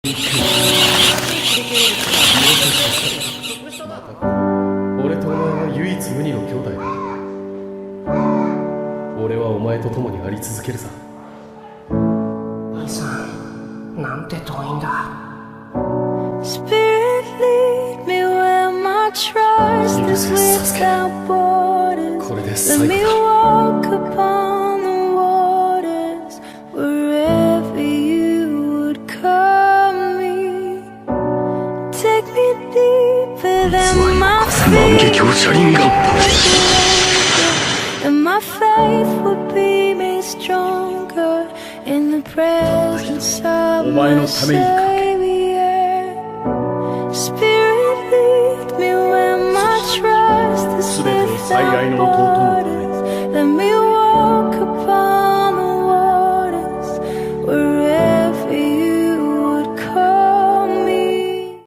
俺とお前は唯一無二の兄弟だ。俺はお前と共にあり続けるさ。兄さん、なんて遠いんだ。Spirit lead me where my trust is without borders. これで Let 最後 me だ。 walk upon the waters wherever you would call me. Take me deeper than my feet, and my faith would be made stronger in the presence of my Savior. Spirit lead me where my trust is without borders.